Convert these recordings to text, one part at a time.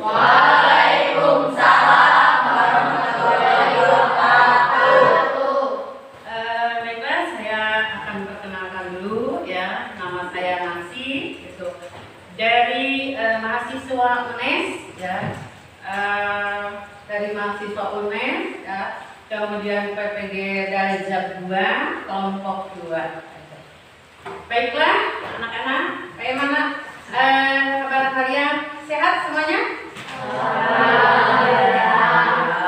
Waalaikumsalam warahmatullahi wabarakatuh. Baiklah, saya akan perkenalkan dulu ya. Nama saya Nancy, itu dari mahasiswa UNES ya. Dari mahasiswa UNES ya. Kemudian PPG Darajat 2, kelompok 2. Baiklah, anak-anak, bagaimana kabar kalian? Sehat semuanya?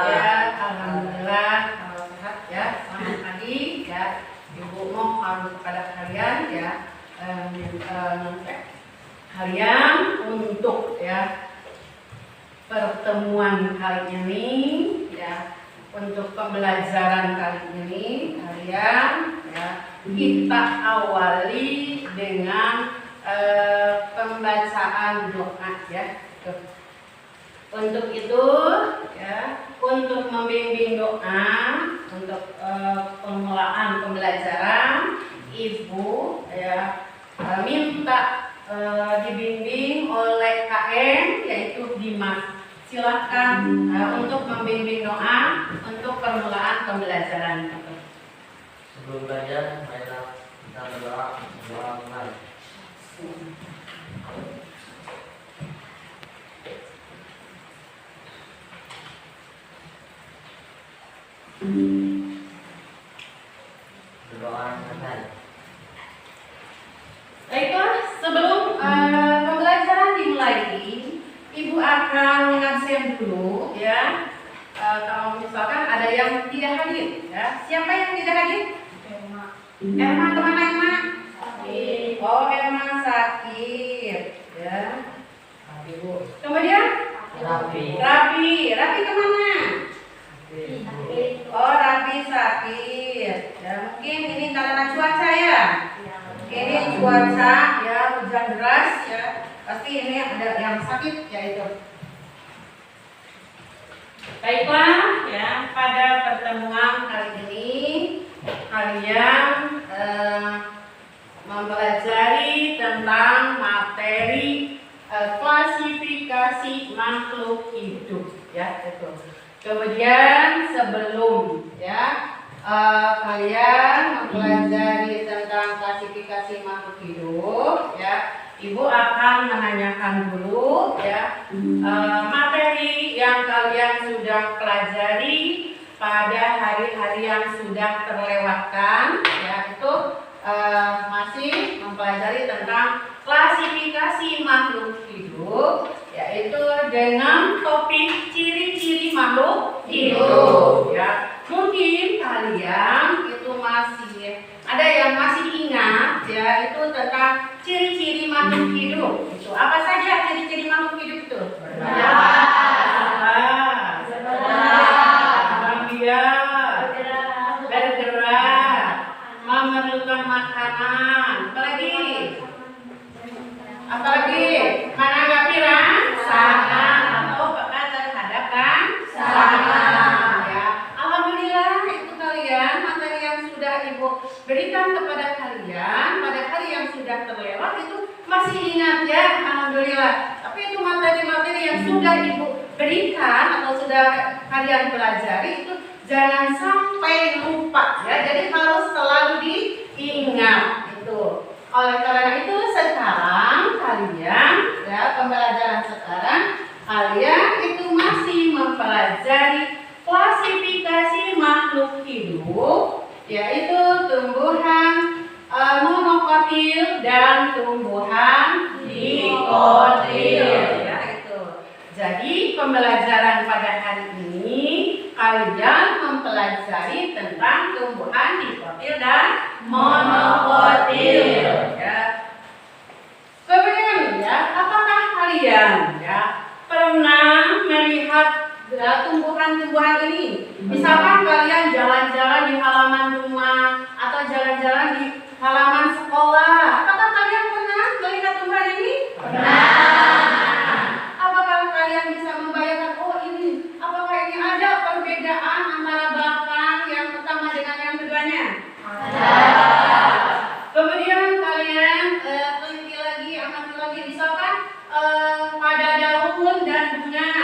Ya, alhamdulillah kalau sehat ya. Selamat pagi ya. Ibu mohon kepada kalian ya, kalian untuk ya pertemuan kali ini ya, untuk pembelajaran kali ini kalian ya, kita awali dengan pembacaan doa ya. Untuk itu ya, untuk membimbing doa untuk pengelolaan pembelajaran, Ibu ya minta dibimbing oleh KM yaitu Dimas. Silakan untuk membimbing doa untuk permulaan pembelajaran. Sebelum belajar, marilah kita berdoa. Berdoa santai. Baiklah, sebelum pembelajaran dimulai, Ibu akan mengabsen dulu ya. Kalau misalkan ada yang tidak hadir ya. Siapa yang tidak hadir? Erma kemana Erma? Sakit. Oh, Erma sakit ya. Ibu. Kemudian? Rapi kemana? Oh, Rapi sakit. Ya, mungkin ini karena cuaca ya. Ini cuaca ya, hujan deras ya. Pasti ini ada yang sakit ya itu. Baiklah ya, pada pertemuan kali ini kalian mempelajari tentang materi klasifikasi makhluk hidup ya itu. Kemudian sebelum ya kalian mempelajari tentang klasifikasi makhluk hidup ya, Ibu akan menanyakan dulu ya materi yang kalian sudah pelajari pada hari-hari yang sudah terlewatkan ya, itu masih mempelajari tentang klasifikasi makhluk hidup, yaitu dengan topik ciri-ciri makhluk hidup ya. Mungkin kalian itu masih ada yang masih ingat ya, itu tentang ciri-ciri makhluk hidup. Itu apa saja ciri-ciri makhluk hidup itu? Bergerak, memerlukan makanan, apalagi menanggapi rangsangan atau peka terhadap rangsangan ya. Alhamdulillah itu kalian materi yang sudah Ibu berikan kepada kalian pada hari yang sudah terlewat itu masih ingat ya, alhamdulillah. Tapi itu materi-materi yang sudah Ibu berikan atau sudah kalian pelajari itu jangan sampai lupa ya. Jadi harus selalu diingat itu. Oleh karena itu sekarang kalian ya, pembelajaran sekarang kalian itu masih mempelajari klasifikasi makhluk hidup, yaitu tumbuhan monokotil dan tumbuhan dikotil ya itu. Jadi pembelajaran pada hari ini kalian mempelajari tentang tumbuhan dikotil dan monokotil ya. Kemudian ya, apakah kalian ya pernah melihat tumbuhan-tumbuhan ini? Misalkan kalian jalan-jalan di halaman rumah atau jalan-jalan di halaman sekolah, apakah kalian pernah melihat tumbuhan ini? Pernah. Apakah kalian bisa membayangkan, oh ini, apakah ini ada perbedaan antara batang yang pertama dengan yang keduanya? Ada. Kemudian kalian teliti lagi, amati lagi, misalkan pada daun dan bunga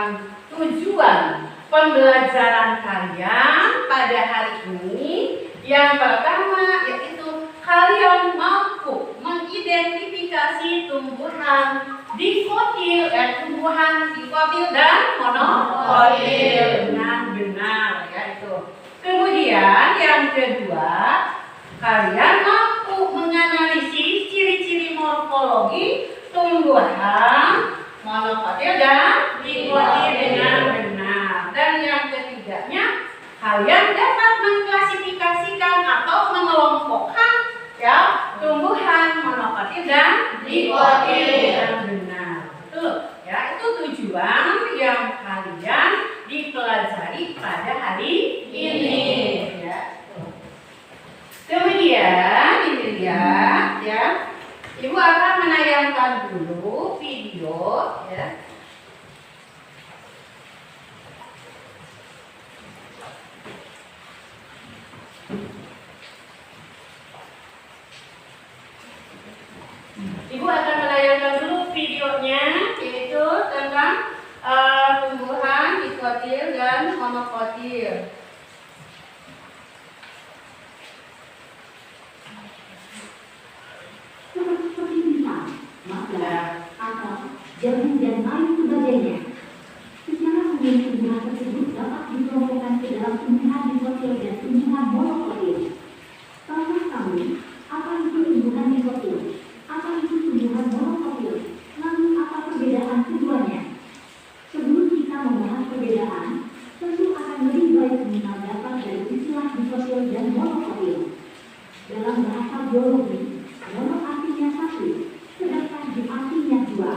tentang tujuan pembelajaran kalian pada hari ini. Yang pertama yaitu kalian mampu mengidentifikasi tumbuhan dikotil, tumbuhan dikotil dan monokotil dengan benar ya itu. Kemudian yang kedua, kalian mampu menganalisis ciri-ciri morfologi tumbuhan monokotil dan dikotil dengan benar. Dan yang ketiganya, kalian dapat mengklasifikasikan atau mengelompokkan ya tumbuhan monokotil dan dikotil dengan benar. Betul. Ya, itu tujuan yang kalian dipelajari pada hari ini. Ya. Kemudian ini lihat ya, Ibu akan menayangkan dulu video ya. Ibu akan menayangkan dulu videonya, yaitu tentang tumbuhan dikotil dan monokotil. Seperti pisang, maka atau jagung dan lain sebagainya. Secara umum tumbuhan tersebut dapat dikelompokkan ke dalam tumbuhan dikotil dan tumbuhan monokotil. Tahukah kamu apa itu tumbuhan dikotil? Apa itu tumbuhan monokotil? Lalu apa perbedaan keduanya? Sebelum kita membahas perbedaan, tentu akan lebih baik mengenal dasar dari istilah dikotil dan monokotil. Dalam bahasa biologi, mono artinya satu, sedangkan di artinya dua.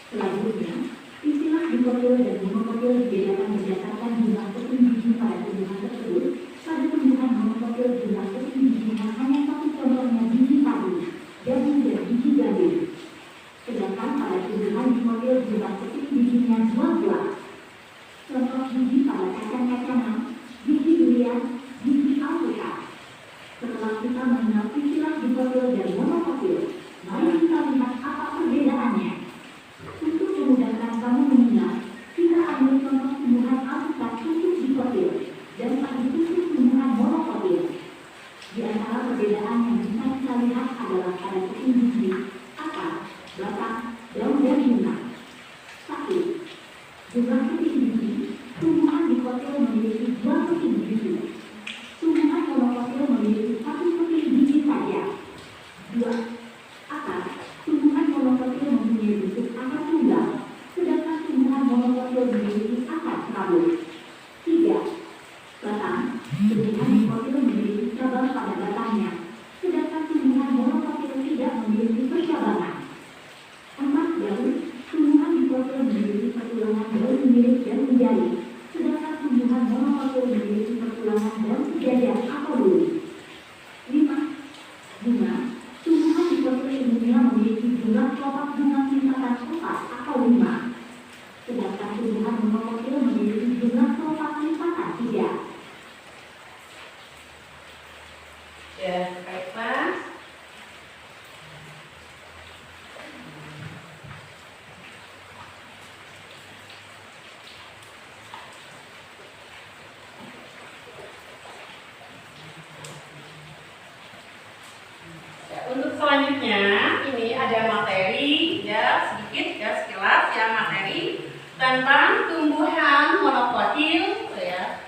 Selanjutnya, istilah dikotil dan monokotil dibedakan berdasarkan jumlah keping biji pada tumbuhan tersebut. Pada tumbuhan monokotil jumlah keping bijinya hanya satu, contohnya biji padi, jagung dan biji gandum. Sedangkan pada tumbuhan dikotil jumlah keping bijinya dua buah. Contoh biji pada kacang-kacangan, biji durian, biji alpukat. Setelah kita mengenal istilah dikotil dan monokotil, mari kita lihat apa perbedaannya. Untuk memudahkan kamu mengenal, kita ambil contoh tumbuhan alpukat untuk dikotil dan padi untuk tumbuhan monokotil. Di antara perbedaan yang bisa kita lihat adalah pada keping biji, akar, batang, daun dan bunga. 1. Jumlah keping biji, tumbuhan dikotil memiliki 2 keping biji. Tumbuhan monokotil memiliki 1 keping biji saja. 2. Akar, tumbuhan monokotil mempunyai bentuk akar tunggal, sedangkan tumbuhan monokotil memiliki akar serabut. 3. Batang, tumbuhan dikotil memiliki cabang pada batangnya, sedangkan tumbuhan monokotil tidak memiliki percabangan. 4. Daun, tumbuhan dikotil memiliki pertulangan daun milik dan menjadi, sedangkan tumbuhan monokotil memiliki pertulangan daun sejajar atau duri. 5. Bunga, tumbuhan dikotil umumnya memiliki jumlah kelopak bunga tingkatan 4 atau 5, sedangkan tumbuhan monokotil memiliki jumlah kelopak tingkatan 3. Ya, baik Mas. Ya, untuk selanjutnya ini ada materi ya sedikit ya sekilas ya materi tentang tumbuhan monokotil ya.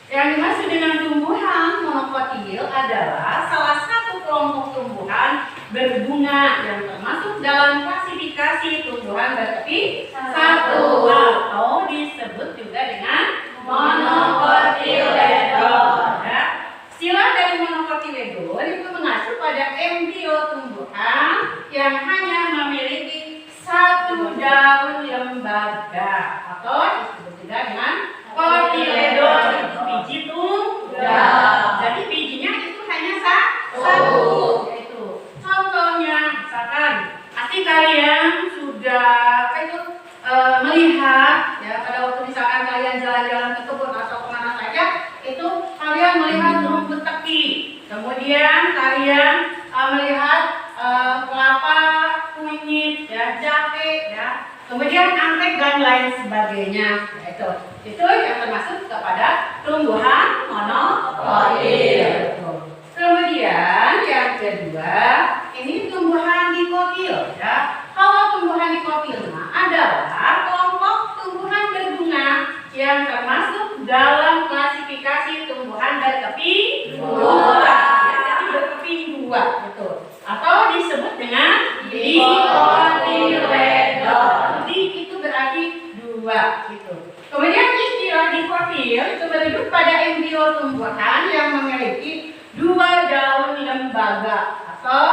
Yang dimaksud dengan tumbuhan monokotil adalah salah satu kelompok tumbuhan berbunga yang termasuk dalam klasifikasi tumbuhan berkeping satu atau disebut juga dengan monocotyledon. Ya. Istilah dari monocotyledon itu mengacu pada embrio tumbuhan yang hanya memiliki satu daun lembaga atau disebut juga dengan cotyledon, itu biji tunggal. Jadi bijinya itu hanya satu. Yaitu contohnya misalkan pasti kalian sudah melihat ya pada waktu misalkan kalian jalan-jalan ke kebun atau kemana saja itu kalian melihat rumput tepi, kemudian kalian melihat kelapa, kunyit, ya, jahe, ya, kemudian anggrek dan lain lain sebagainya. Itu yang termasuk kepada tumbuhan monokotil. Kemudian yang kedua, ini tumbuhan dikotil ya. Kalau tumbuhan dikotil adalah kelompok tumbuhan berbunga yang termasuk dalam klasifikasi tumbuhan berkeping dua. Jadi berkeping dua gitu. Atau disebut dengan dikotiledon. Di itu berarti dua gitu. Kemudian istilah dikotil itu merujuk pada embrio tumbuhan yang memiliki dua daun lembaga atau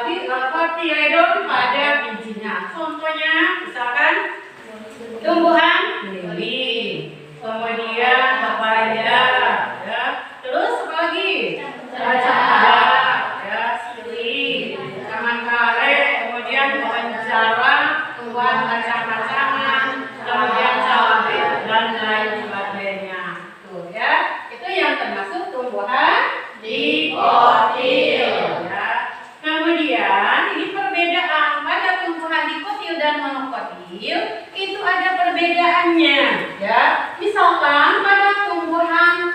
dikotiledon pada bijinya. Contohnya misalkan tumbuhan lili, kemudian pepaya, ya. Terus apa lagi? Cacahaya, ya, sili, taman kare, kemudian pohon jarang, tumbuhan kacang-kacangan, kemudian cabai dan lain sebagainya. Tuh ya, itu yang termasuk tumbuhan dikotil. Ya. Kemudian ini perbedaan pada tumbuhan dikotil dan monokotil itu ada perbedaannya. Ya, misalkan pada tumbuhan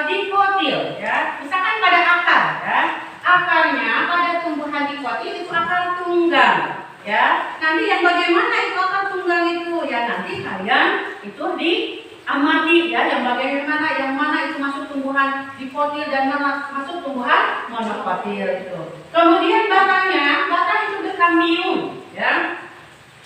dikotil, ya, misalkan pada akar, ya, akarnya pada tumbuhan dikotil itu akar tunggang. Ya, nanti yang bagaimana itu akar tunggang itu? Ya nanti kalian itu diamati ya, yang bagaimana, yang mana itu masuk tumbuhan dikotil dan mana masuk tumbuhan monokotil itu. Kemudian batang itu berkambium, ya.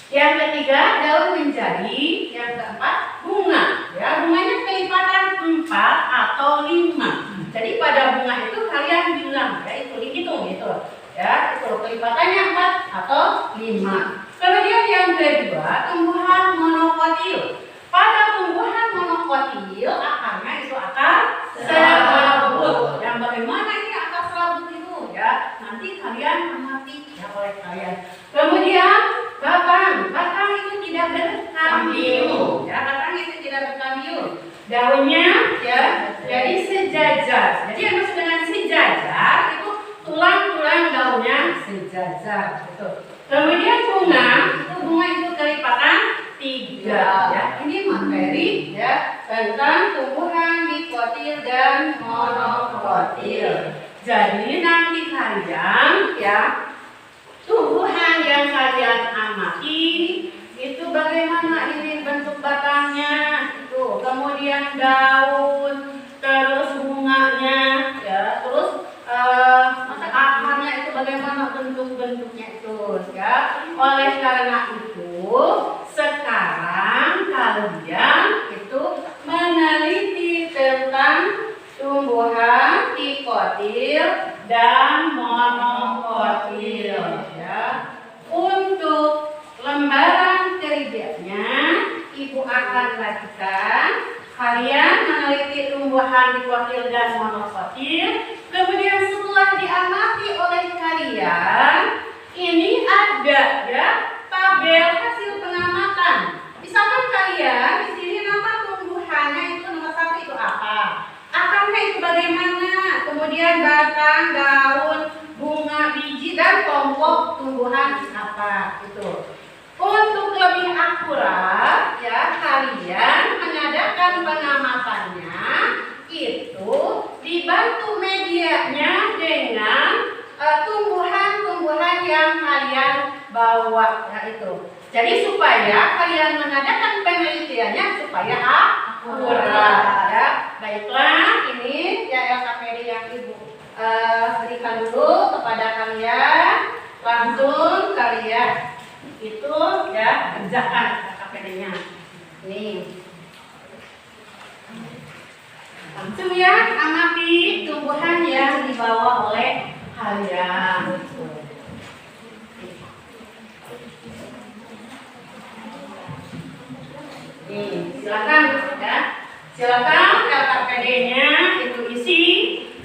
Yang ketiga daun menjadi, yang keempat bunga, ya, bunganya kelipatan 4 atau 5. Jadi pada bunga itu kalian bilang, ya, itu dihitung itu, ya, itu kelipatannya 4 atau 5. Kemudian yang kedua tumbuhan monokotil. Pada tumbuhan monokotil akarnya itu akar serabut. Yang bagaimana ini akar serabut itu, ya, nanti kalian amati ya oleh kalian. Kemudian batang itu tidak berkambium, ya, batang itu tidak berkambium. Daunnya ya jadi sejajar. Jadi yang maksud dengan sejajar itu tulang-tulang daunnya sejajar gitu. Kemudian bunga itu kelipatan 3 ya. Ini materi ya tentang tumbuhan dikotil dan monokotil. Jadi nanti kalian ya tumbuhan yang kalian amati itu bagaimana ini bentuk batangnya itu, kemudian daun, terus bunganya ya, terus akarnya itu bagaimana bentuk-bentuknya itu ya. Oleh karena itu sekarang kalian itu meneliti tentang tumbuhan dikotil dan monokotil ya. Untuk lembaran kerjanya ibu akan lakukan, kalian meneliti tumbuhan dikotil dan monokotil. Kemudian setelah diamati oleh kalian, ini ada ya tabel hasil pengamatan. Misalkan kalian di sini nama tumbuhannya itu nomor 1 itu apa? Akarnya itu bagaimana? Kemudian batang, daun, bunga, biji dan kelompok tumbuhan apa itu. Untuk lebih akurat ya kalian mengadakan pengamatannya itu dibantu medianya dengan tumbuhan-tumbuhan yang kalian bawa ya itu. Jadi supaya kalian mengadakan penelitiannya supaya akurat ya. Baiklah, ini ya LKPD yang ibu berikan dulu kepada kalian. Langsung kalian itu ya kerjakan LKPD-nya. Nih. Langsung ya amati tumbuhan yang dibawa oleh kalian. Nih, silakan ya. Silakan LKPD-nya itu isi.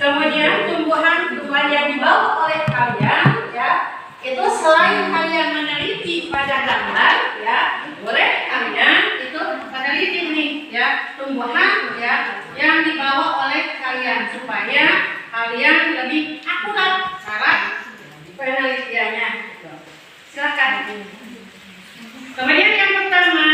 Kemudian tumbuhan yang dibawa oleh kalian ya. Itu selain kalian meneliti pada gambar ya, boleh kalian itu meneliti nih ya tumbuhan ya yang dibawa oleh kalian supaya kalian lebih akurat cara penelitiannya. Silakan. Kemudian yang pertama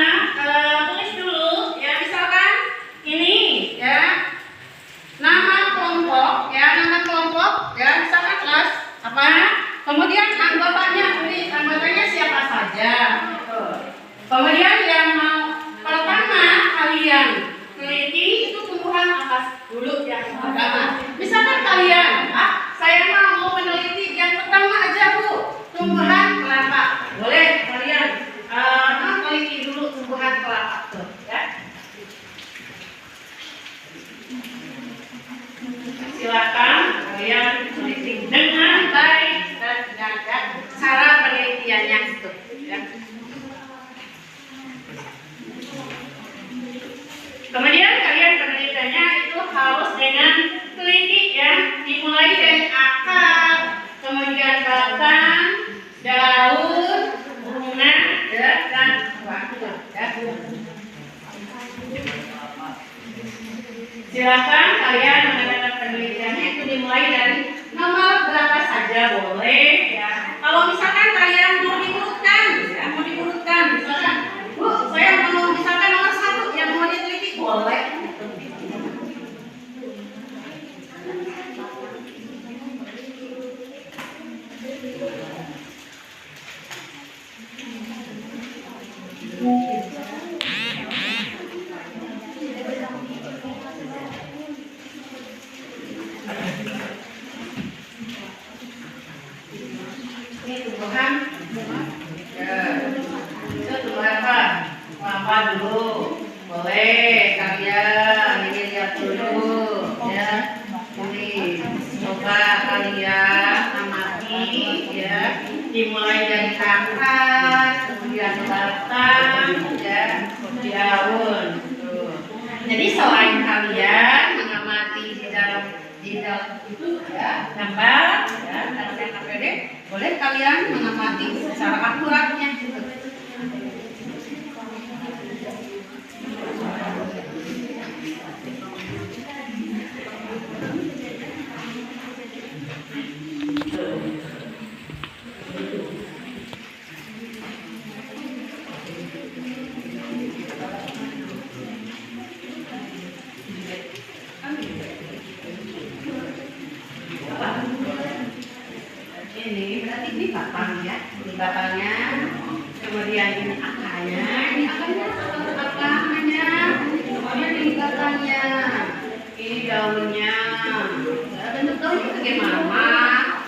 silakan kalian teliti dengan baik dan jaga cara penelitiannya itu. Ya. Kemudian kalian penelitiannya itu harus dengan teliti ya, dimulai dari akar, kemudian batang, daun, bunga, ya, dan waktu. Ya. Silakan kalian mengadakan penelitiannya itu dimulai dari nomor berapa saja boleh ya. Kalau misalkan kalian mau diurutkan, ya, mau diurutkan, misalkan, Bu, saya mau misalkan nomor 1 yang mau diteliti boleh. Ini tumbuhan, ya, itu tumbuhan apa? Kelapa dulu, boleh kalian ini lihat dulu, ya. Ini coba kalian amati, ya. Dimulai dari akar, kemudian batang, ya, daun. Tuh. Jadi selain kalian mengamati di dalam itu, ya, gambar, ya, kalian APD, boleh kalian mengamati secara akuratnya. Ini berarti ini batang ya, ini batangnya, kemudian ini akarnya, kemudian ini batangnya, ini daunnya, bentuk daunnya bagaimana,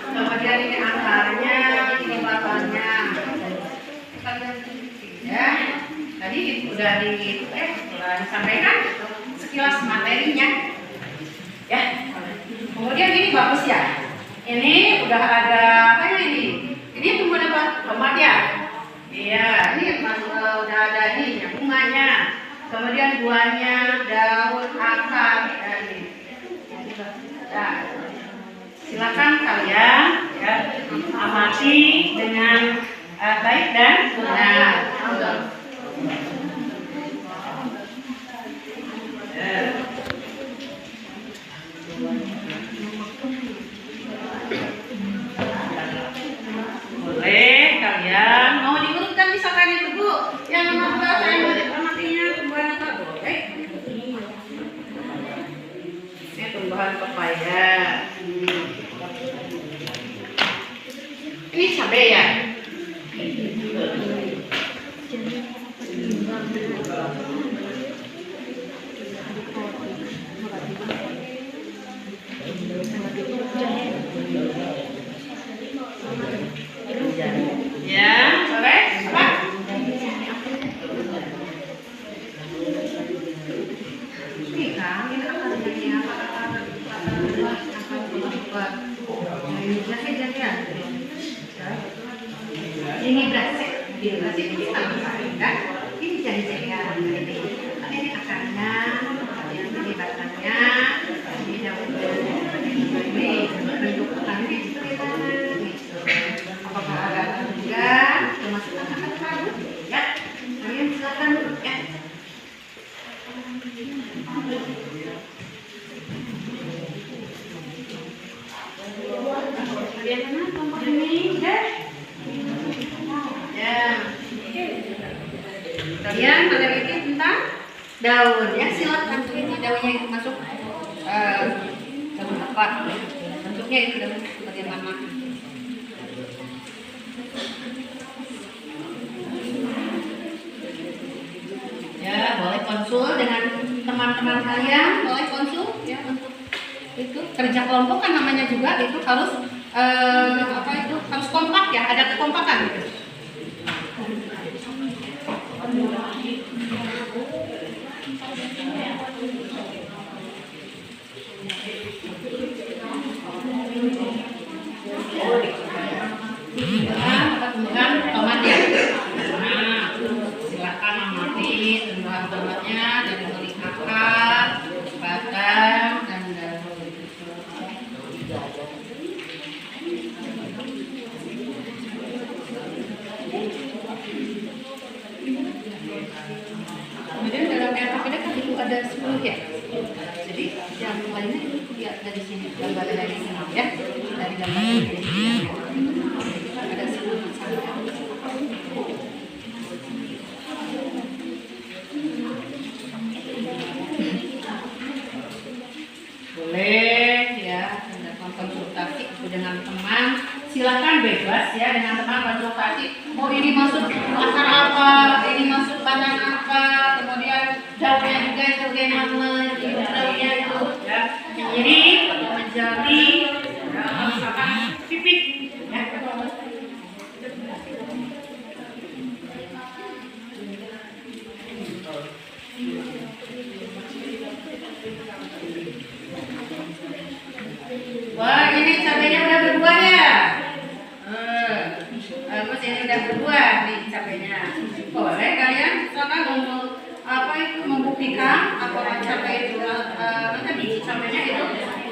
kemudian ini akarnya, ini batangnya, ya. Tadi udah disampaikan sekilas materinya, ya. Kemudian ini bagus ya. Ini udah ada apa ini? Ini tumbuhan apa? Tomat ya? Iya, ini udah ada ini bunganya. Kemudian buahnya, daun, akar, ya ini. Nah, silakan kalian ya amati dengan baik dan benar. Boleh kalian mau diurutkan misalkan itu Bu, yang nomor 2 saya mau amatinya tumbuhan apa boleh? Ini tumbuhan pepaya. Ini cabai ya? Ya, boleh? Apa? Ini kan, ini akarnya ini berasik, ini kan? Ini jadi-jadian. Ini akarnya, ini batangnya, ini daunnya, ini bentuk akarnya seperti mana? Apakah ada juga termasuk akar ya? Kalian silakan ya. Kalian mana tombol ini ya? Ya. Kalian meneliti tentang daun ya, silakan teliti daunnya itu masuk daun apa? Bentuknya itu daun bagaimana? Ya, boleh konsul dengan teman-teman kalian, boleh konsul ya untuk itu kerja kelompok kan namanya juga itu harus harus kompak ya, ada kekompakan gitu. tumbuhan tomat ya. Nah, silakan amati tumbuhan-tumbuhannya dari mulai akar, batang, dan daun. Kemudian dalam RKPD kan itu ada 10 ya. Jadi yang lainnya itu lihat dari sini, gambar dari sini ya. Dari gambar dari sini. Ada 10 misalnya. Boleh ya, melakukan konsultasi dengan teman. Silakan bebas ya dengan teman konsultasi. Oh ini masuk akar apa, ini masuk batang apa, kemudian daunnya juga itu bagaimana, daunnya itu ya. Jadi menjadi misalkan pipik ya. Wah ini cabenya udah berbuah ya. Bagus ini udah berbuah nih cabenya. Boleh kalian misalkan untuk apa itu membuktikan apakah cabai itu nanti biji cabenya itu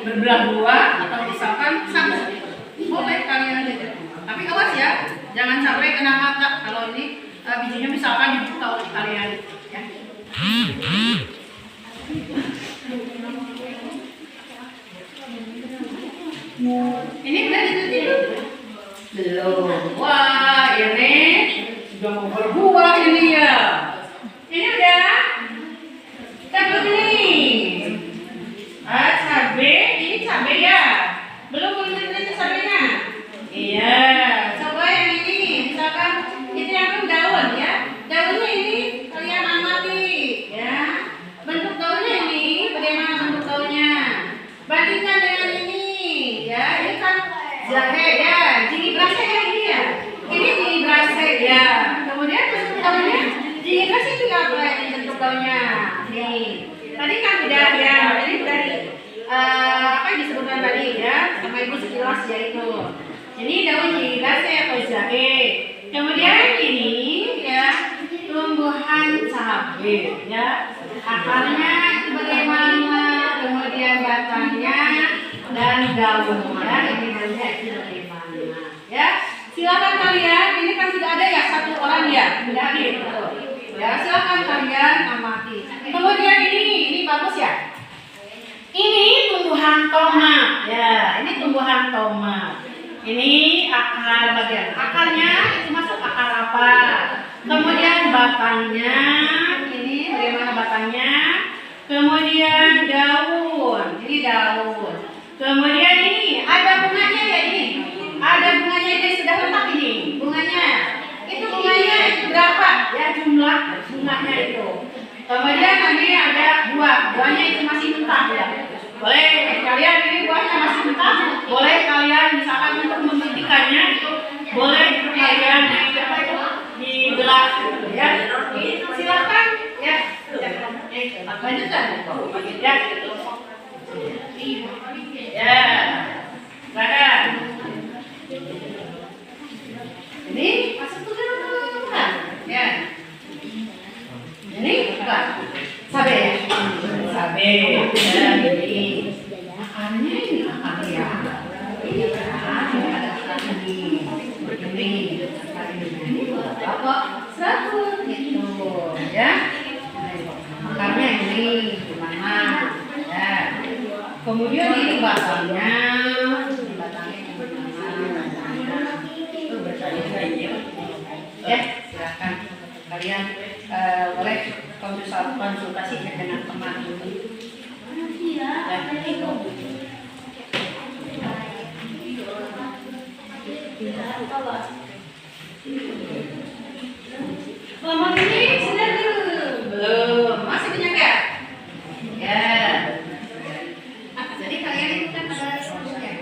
berbelah dua atau misalkan satu. Boleh kalian gitu. Tapi awas ya, jangan sampai kena mata kalau ini bijinya misalkan dibuka oleh kalian ya. Ini udah ditutup belum? Wah ini sudah mau berbuah ini ya. Ini udah belum ini. Cabai, ini cabai ya. Belum ini cabainya. Iya. Coba yang ini, misalkan itu yang belum daun ya. Daunnya ini kalian amati ya. Bentuk daunnya ini bagaimana bentuk daunnya? Bandingkan dengan ini. Ya, ini kan jahe ya, jini brase ya ini ya. Ini jini brase ya. Kemudian bentuk daunnya, jini brase itu apa ini bentuk daunnya? Nih, tadi kan udah ya, jadi dari apa yang disebutkan tadi ya, sama ibu sekilas ya itu. Ini daun jini brase atau jahe. Kemudian ini ya, tumbuhan cabai ya. Akarnya itu bagaimana? Kemudian batangnya dan daunnya ini daunnya itu bagaimana ya. Silakan kalian, ini kan sudah ada ya satu orang ya, sudah hadir ya. Silakan kalian amati. Kemudian ini bagus ya, ini tumbuhan tomat ya. Ini tumbuhan tomat, ini akar bagian akarnya itu masuk akar apa. Kemudian batangnya ini bagaimana batangnya. Kemudian daun, ini daun. Kemudian ini ada bunganya ya ini. Ada bunganya ini sudah lengkap ini. Bunganya. Itu bunganya itu berapa ya jumlah bunganya itu. Kemudian nanti ada buah. Buahnya itu masih mentah ya. Boleh kalian ini buahnya masih mentah. Boleh kalian misalkan untuk membuktikannya itu boleh kalian dibelah ya. Silakan ya. Lanjutkan ya. Ya, silakan. Ini masuk ke dalam ya. Ini apa? Cabai ya. Cabai. Ya, ini akarnya ini akar ya. Ini ada akar ini. Ini apa? Serabut gitu ya. Akarnya ini gimana ya. Kemudian ini batangnya itu bertanya ya. Silakan kalian boleh konsultasi dengan teman ya. Selamat ini sudah belum? Masih banyak ya? Ya. Jadi kalian itu kan ada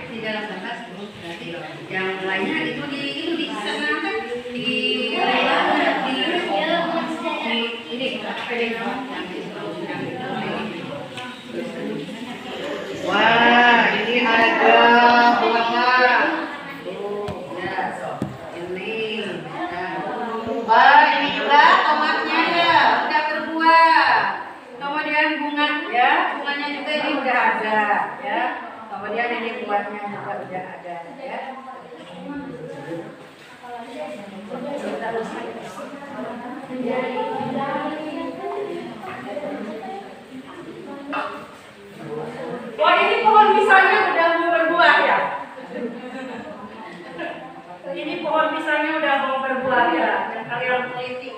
di dalam kertas berarti yang lainnya itu di sana kan di ini wah ini ada buah. Ya. Kemudian bunga ya, bunganya juga ini udah ada ya. Kemudian ini buahnya juga udah ada ya. Wah, ini pohon pisangnya udah mau berbuah ya. Ini pohon pisangnya udah mau berbuah ya. Dan kalian teliti.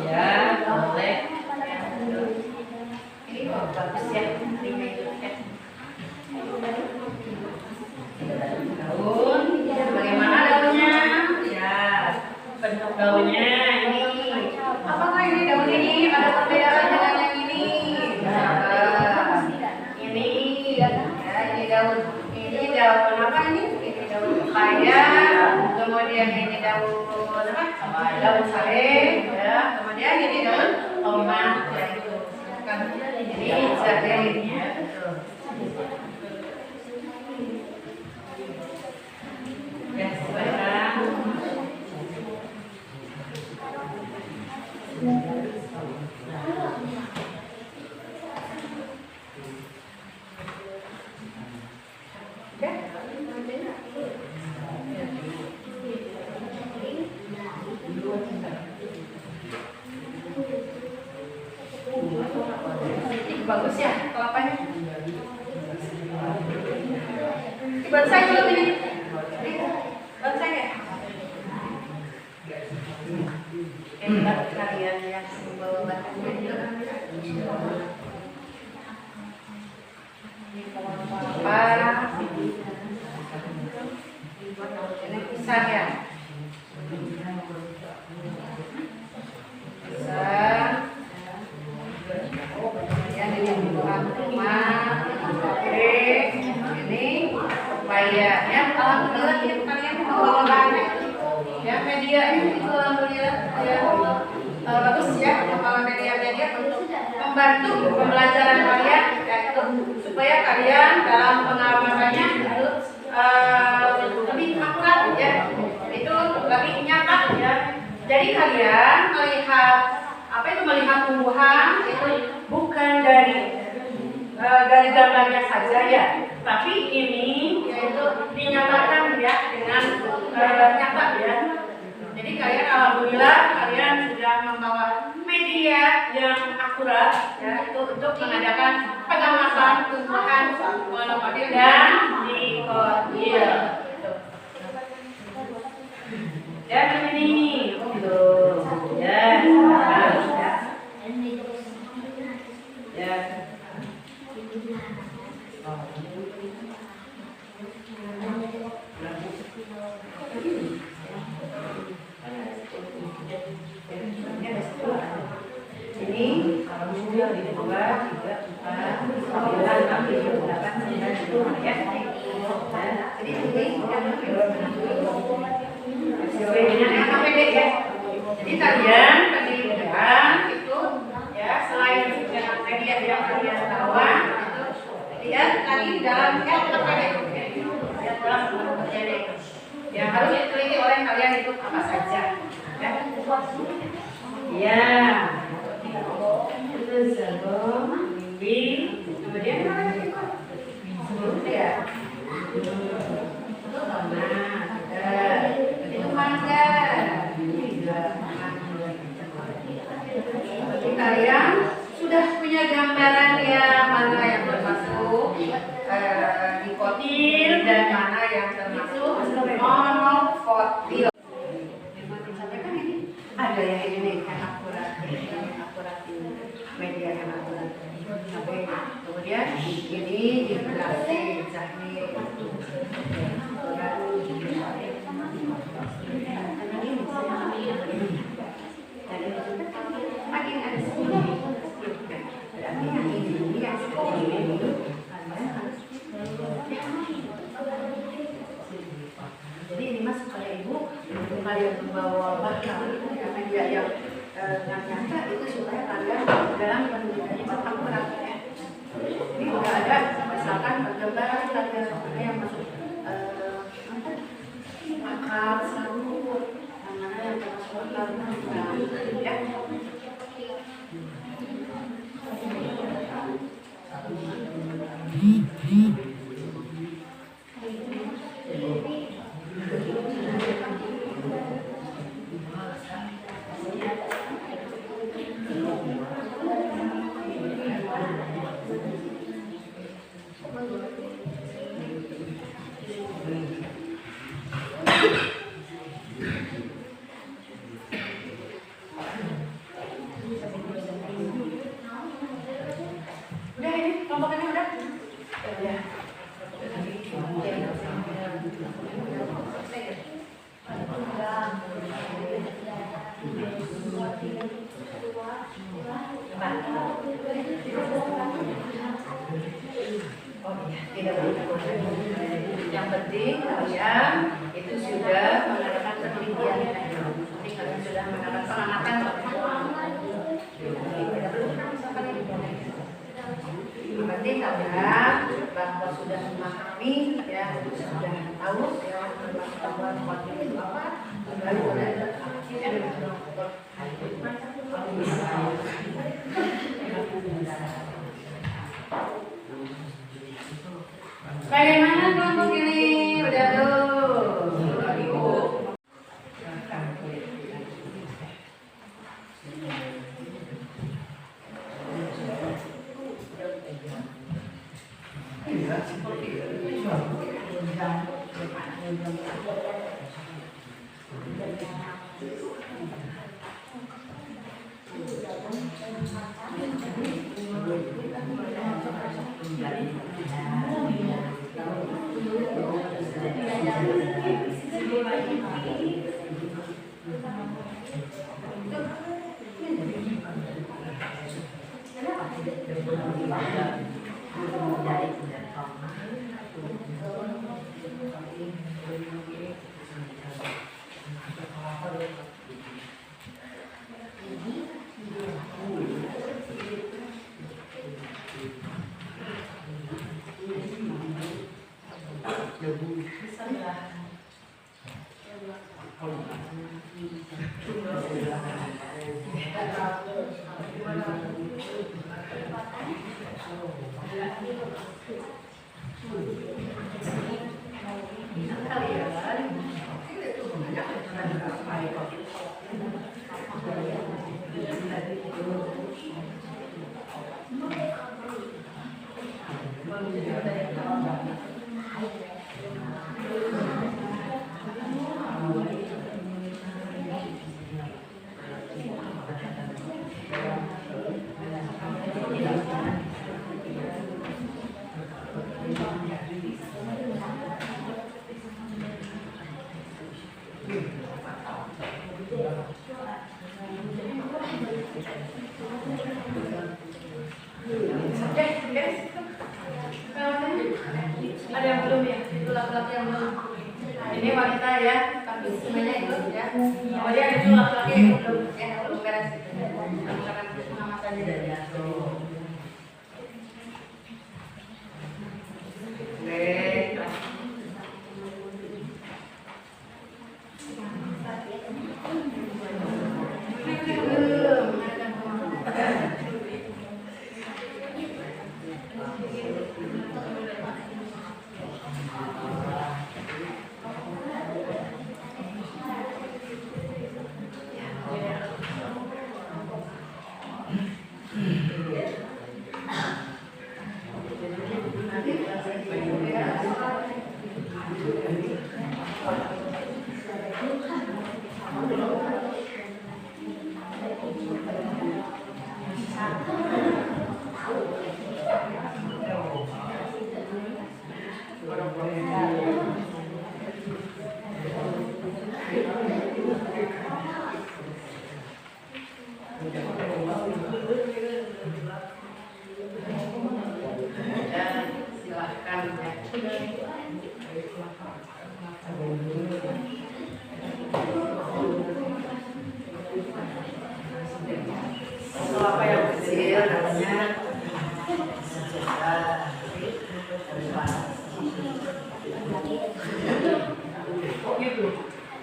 Ya, boleh. Ini kok bagus ya, daun. Bagaimana daunnya? Ya, bentuk daunnya ini. Apakah ini daun ini ada perbedaan dengan yang ini? Nah, ini ya, ini daun. Ini daun apa ini? Ini daun pepaya. Kemudian ini daun apa? Daun sare, ya. Kemudian ini daun tomat, ya itu. Kan ini jahe, ya betul. Ya, sekarang. Bagus ya kelapanya. Bonsai belum ini? Bonsai ya? Hebat kalian yang membawa batunya itu. Ini pohon kelapa. Ini pisang ya? Pisang. Ini buah tomat, ini pepaya ya. Alhamdulillah ya, kalian membawa bahannya ya, media itu alhamdulillah ya, bagus ya, membawa media untuk membantu pembelajaran kalian ya, itu supaya kalian dalam pengalamannya itu lebih akurat ya, itu lebih nyata ya. Jadi kalian melihat tumbuhan itu bukan dari gambarnya saja ya, tapi ini yaitu dinyatakan ya dengan nyata ya. Jadi kalian alhamdulillah kalian sudah membawa media yang akurat ya, itu untuk mengadakan pengamatan tumbuhan monokotil dan dikotil. Ya ini gitu ya. Ya. Ini kalau sudah di 2, 3, 4, 9, 6, 7, 8, 9, 10 ya. Jadi ini yang KPD ya. Jadi kalian pendidikan itu ya, selain dengan media yang kalian bawa itu lihat tadi dalam KPD ya, dalam KPD Yang harus diteliti oleh kalian itu apa saja? Ya. Ya. Itu sebelum bimbing, kemudian apa lagi kok? Ya. Nah, itu mangga. Jadi kalian sudah punya gambaran ya mana yang termasuk dikotil dan mana yang termasuk monofotil. Sampaikan ini ada yang ini nih yang akurat ini media yang akurat. Kemudian ini digrafik jahit. Jadi ini mas supaya ibu kalian membawa bakal media yang nyata itu supaya kalian dalam pendidikannya bakal berat. Ini udah ada misalkan gambaran kalian yang masuk akal sarung mana yang termasuk ya. Udah ini kelompokannya udah. Ya. Yang penting kalian itu sudah mengadakan penelitian. Nanti kalian sudah mengadakan pengamatan. Yang penting kalian bahwa sudah memahami ya, sudah tahu ya bahwa waktu itu apa, lalu bagaimana kelompok ini? Udah ibu. Ada yang belum ya? Itu laki-laki yang belum. Ini wanita ya, tapi semuanya itu ya. Oh dia itu laki-laki yang belum ya, belum beres. Misalkan pengamatannya dari Kelapa yang kecil namanya oh gitu.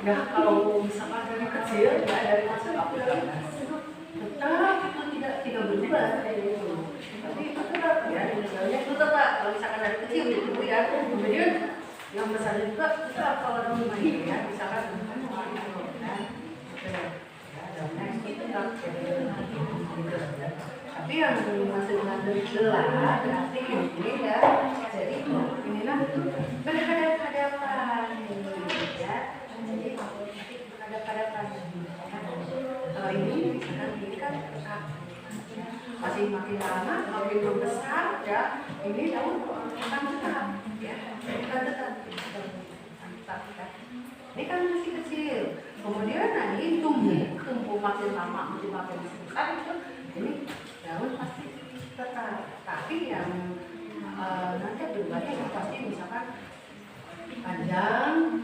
Nah kalau misalkan dari kecil ya dari kecil aku bilang tetap itu tidak berubah kayak gitu. Tapi itu tetap ya misalnya itu tetap kalau misalkan dari kecil gitu ya. Kemudian yang besar juga tetap kalau dalam rumah ini ya misalkan tapi yang masih mengandung gelas berarti ini ya jadi inilah berhadapan-hadapan ya jadi berhadapan-hadapan kalau ini misalkan ini kan masih makin lama makin membesar ya ini daun akan tetap ya akan tetap ini kan masih kecil kemudian nanti tumbuh makin lama makin besar itu ini daun pasti tetap tapi yang nanti berubahnya pasti misalkan panjang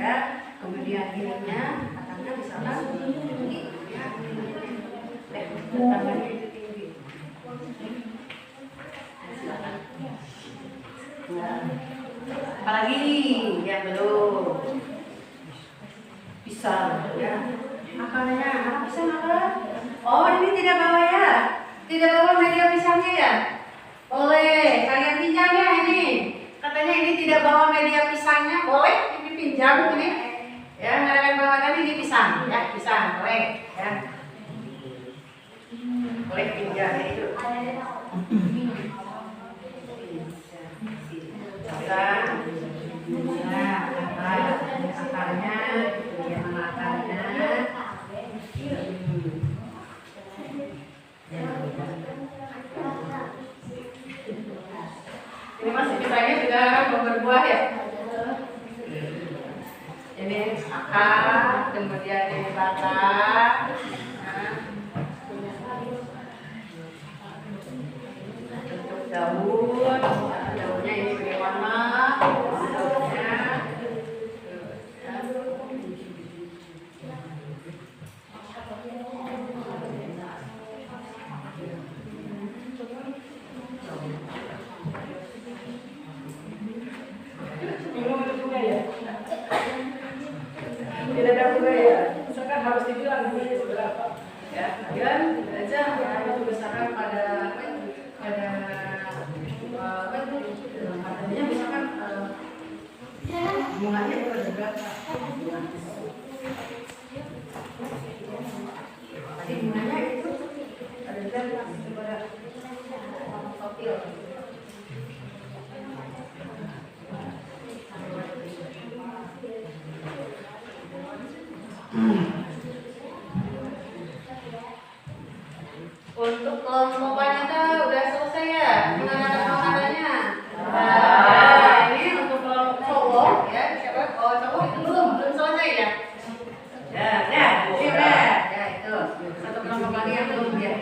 ya kemudian ininya katanya misalkan tinggi ya tangannya itu tinggi silakan nah, apalagi yang belum pisang ya makanannya pisang apa? Oh ini tidak bawa ya? Tidak bawa media pisangnya ya? Boleh, kalian pinjam ya ini. Katanya ini tidak bawa media pisangnya, boleh ini pinjam ini. Ya, kalian bawa tadi ini pisang, ya pisang, boleh ya. Boleh pinjam ya itu. Pisang. Nah, akarnya, yang akarnya. Ini masih pisangnya juga berbuah ya. Ini akar, kemudian ini batang. Untuk daunnya ini bagaimana? Tidak ada bunga ya, misalkan harus dibilang bunganya seberapa ya, kalian aja itu besaran pada katanya misalkan bunganya itu berapa tadi bunganya itu ada berapa topil untuk kelompokannya tuh udah selesai ya penanganan-penanganannya. Nah, ini untuk kelompok cowok ya, siapa? Oh cowok itu belum selesai ya. Ya, ini udah. Ya itu satu kelompok lagi yang belum ya.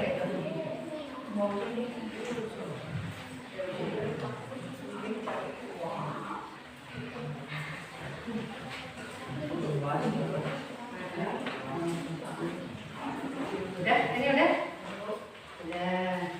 Udah, ini udah. Udah.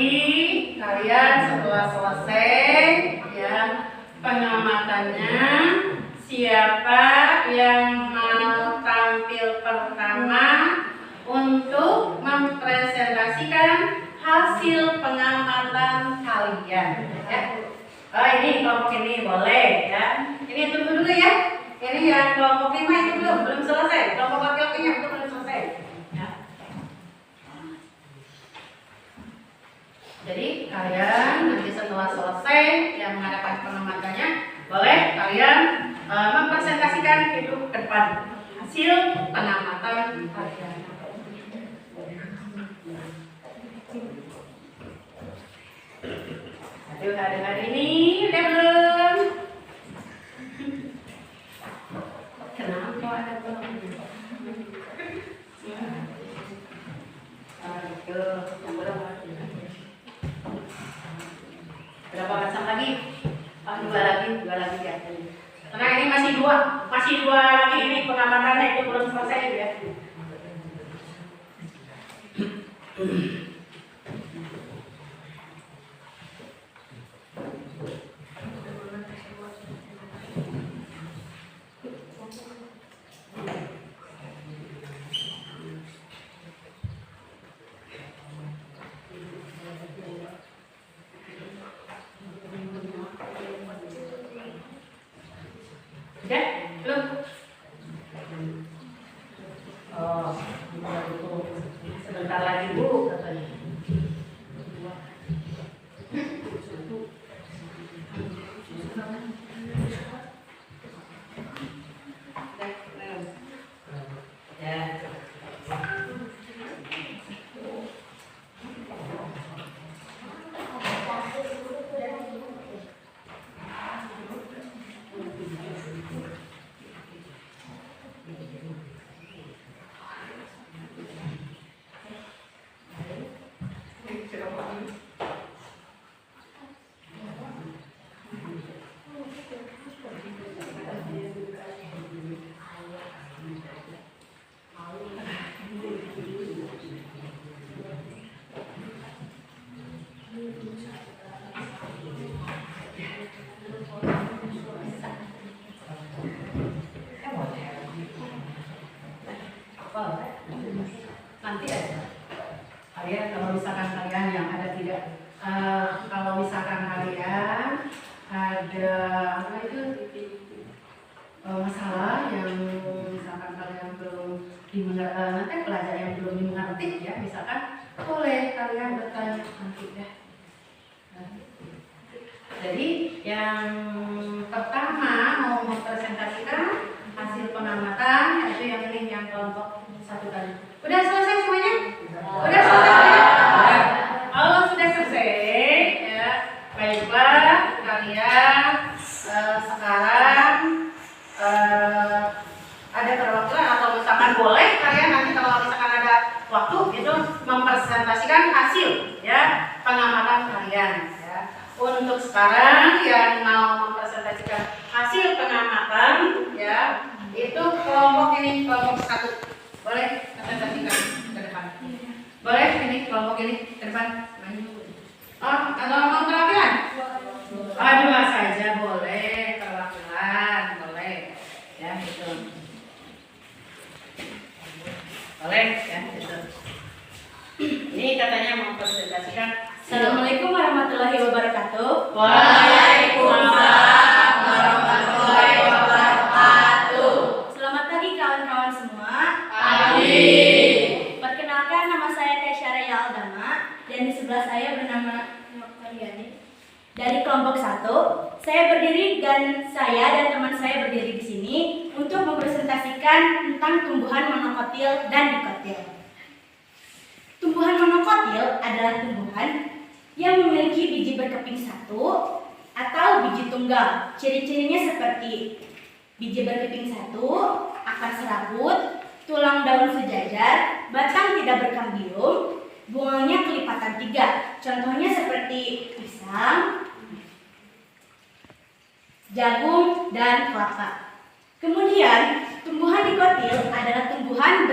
Jadi kalian setelah selesai ya pengamatannya, siapa yang mau tampil pertama untuk mempresentasikan hasil pengamatan kalian ya. Oh ini kelompok ini boleh ya. Ini tunggu dulu ya. Ini yang kelompok 5 itu belum selesai. Kelompok laki-lakinya itu belum selesai. Ya. Jadi kalian nanti setelah selesai yang mengadakan pengamatannya, boleh kalian mempresentasikan itu ke depan hasil pengamatan kalian. Aduh, hari ini udah belum? Kenapa ada belum? Berapa pasang lagi? Dua lagi ya. Karena ini masih dua lagi ini pengamatannya itu belum selesai ya. Udah? Belum? Oh, sebentar lagi Bu katanya. Nanti aja kalian kalau misalkan kalian yang ada tidak kalau misalkan kalian ada apa itu masalah yang misalkan kalian belum nanti pelajaran yang belum dimengerti ya misalkan boleh kalian bertanya nanti ya. Jadi yang pertama mau mempresentasikan hasil pengamatan yaitu yang ini yang kelompok 1 tadi. Udah selesai semuanya? Udah selesai ya? Kalau sudah selesai ya, baiklah kalian sekarang ada perwakilan atau misalkan boleh kalian nanti kalau misalkan ada waktu itu mempresentasikan hasil ya pengamatan kalian ya. Untuk sekarang yang mau mempresentasikan hasil pengamatan ya itu kelompok ini kelompok 1. Boleh presentasikan ke depan. Boleh ini kelompok ini ke depan. Oh, atau mau perwakilan? Dua saja boleh perwakilan, boleh ya gitu. Boleh ya gitu. Ini katanya mau presentasikan. Assalamualaikum warahmatullahi wabarakatuh. Waalaikumsalam warahmatullahi wabarakatuh. Selamat pagi kawan-kawan semua. Pagi. Perkenalkan nama saya Kaisyara Aldama dan di sebelah saya bernama Mariani. Dari kelompok 1, saya berdiri dan teman saya berdiri di sini untuk mempresentasikan tentang tumbuhan monokotil dan dikotil. Tumbuhan monokotil adalah tumbuhan yang memiliki biji berkeping 1 atau biji tunggal. Ciri-cirinya seperti biji berkeping 1, akar serabut, tulang daun sejajar, batang tidak berkambium, bunganya kelipatan 3. Contohnya seperti pisang, jagung, dan kelapa. Kemudian, tumbuhan dikotil adalah tumbuhan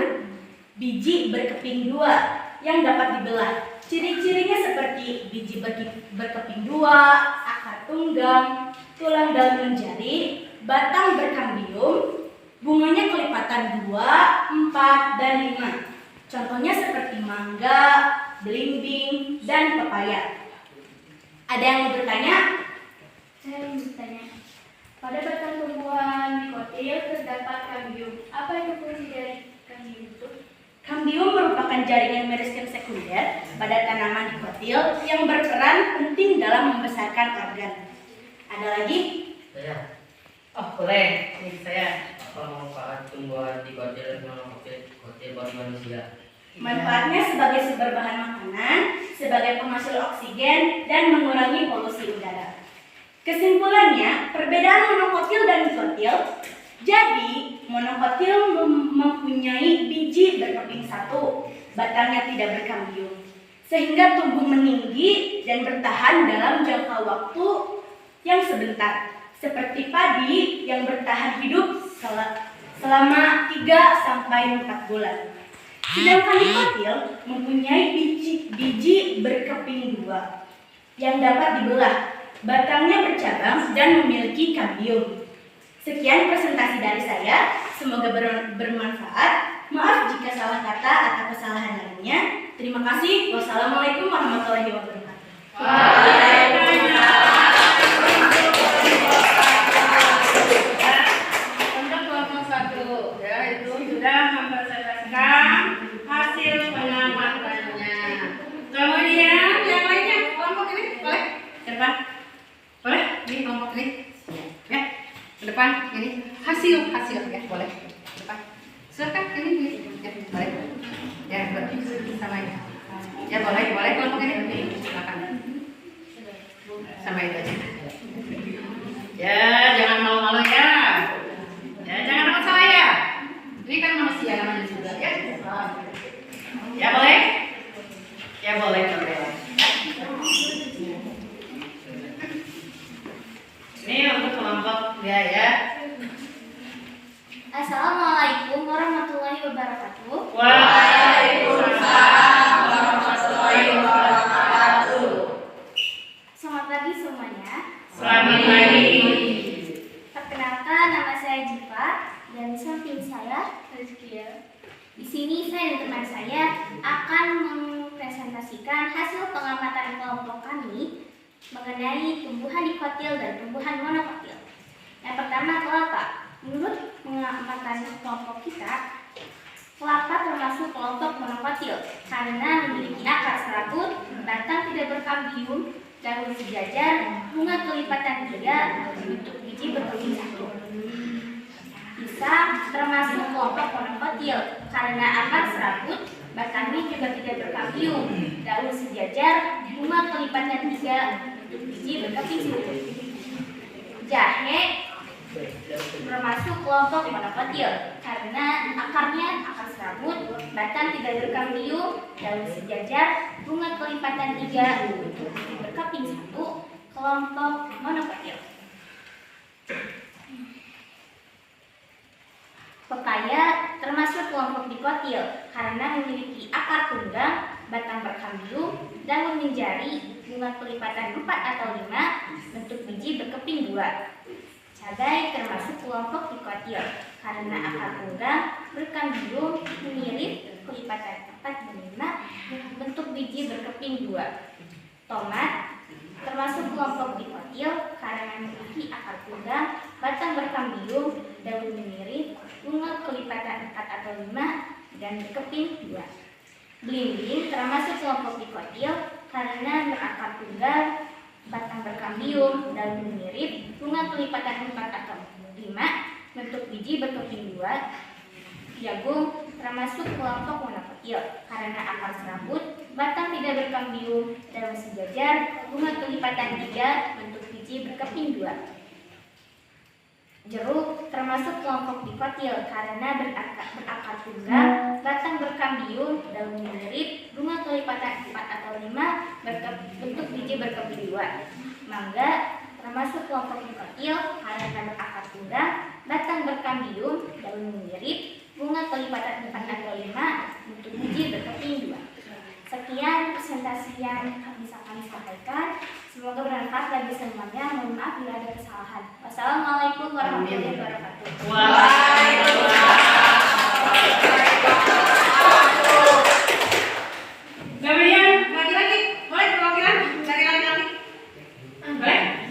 biji berkeping 2 yang dapat dibelah. Ciri-cirinya seperti biji berkeping dua, akar tunggang, tulang daun menjadi, batang berkambium, bunganya kelipatan 2, 4, dan 5. Contohnya seperti mangga, belimbing, dan pepaya. Ada yang mau bertanya? Saya ingin bertanya, pada batang tumbuhan dikotil terdapat kambium. Apa itu fungsi dari kambium itu? Kambium merupakan jaringan meristem sekunder pada tanaman dikotil yang berperan penting dalam membesarkan organ. Ada lagi? Saya. Oh boleh, ini saya. Apa manfaat tumbuhan dikotil monokotil bagi manusia? Manfaatnya sebagai sumber bahan makanan, sebagai penghasil oksigen, dan mengurangi polusi udara. Kesimpulannya, perbedaan monokotil dan dikotil. Jadi, monokotil mempunyai biji berkeping 1, batangnya tidak berkambium, sehingga tumbuh meninggi dan bertahan dalam jangka waktu yang sebentar, seperti padi yang bertahan hidup selama 3-4 bulan. Sedangkan dikotil mempunyai biji berkeping 2 yang dapat dibelah, batangnya bercabang dan memiliki kambium. Sekian presentasi dari saya, semoga bermanfaat. Maaf jika salah kata atau kesalahan lainnya. Terima kasih. Wassalamualaikum warahmatullahi wabarakatuh. Untuk kelompok 1 ya itu sudah mempresentasikan hasil pengamatannya. Kemudian yang lainnya kelompok ini boleh ke depan, boleh di kelompok ini ya ke depan ini hasil ya boleh ke depan. Silakan ini ya boleh ya sama ini ya boleh kelompok ini silakan sama itu aja. Ya, jangan malu-malu ya. Ya, jangan takut salah ya. Ini kan manusia namanya juga ya. Ya boleh? Ya boleh. Ini untuk kelompok dia ya. Assalamualaikum warahmatullahi wabarakatuh. Waalaikumsalam warahmatullahi wabarakatuh. Selamat pagi semuanya. Selamat pagi. Perkenalkan, nama saya Jiva dan di samping saya Rizkia. Di sini saya dan teman saya akan mempresentasikan hasil pengamatan kelompok kami mengenai tumbuhan dikotil dan tumbuhan monokotil. Yang pertama, kelapa. Menurut pengamatan kelompok kita, kelapa termasuk kelompok monokotil karena memiliki akar serabut, batang tidak berkambium, daun sejajar, bunga kelipatan 3, bentuk biji berkeping 1. Pisang termasuk kelompok monokotil karena akar serabut, batangnya juga tidak berkambium, daun sejajar, bunga kelipatan 3, bentuk biji berkeping 1. Jahe termasuk kelompok monokotil karena akarnya akar serabut, batang tidak berkambium, daun sejajar, bunga kelipatan 3, bentuk biji berkeping 1, kelompok monokotil. Pepaya termasuk kelompok dikotil karena memiliki akar tunggang, batang berkambium, daun menjari, bunga kelipatan 4 atau 5, bentuk biji berkeping 2. Cabai termasuk kelompok dikotil karena akar tunggang, berkambium, mirip, kelipatan 4 dan 5, bentuk biji berkeping 2. Tomat termasuk kelompok dikotil karena memiliki akar tunggang, batang berkambium, daun menirip, bunga kelipatan 4 atau 5, dan berkeping 2. Belimbing termasuk kelompok dikotil karena berakar tunggal, batang berkambium, daun menirip, bunga kelipatan 4 atau 5, bentuk biji berkeping 2. Jagung termasuk kelompok monokotil karena akar serabut, batang tidak berkambium, daun sejajar, bunga kelipatan 3, bentuk biji berkeping 2. Jeruk termasuk kelompok dikotil karena berakar tunggal, batang berkambium, daun menirip, bunga kelipatan 4 atau 5, bentuk biji berkeping 2. Mangga termasuk kelompok dikotil karena berakar tunggal, batang berkambium, daun menirip, bunga kelipatan 4 atau 5, bentuk biji berkeping 2. Sekian presentasi yang bisa kami sampaikan. Semoga bermanfaat bagi semuanya. Mohon maaf bila ada kesalahan. Wassalamualaikum warahmatullahi wabarakatuh. Kemudian laki-laki, boleh perwakilan dari laki-laki? Boleh?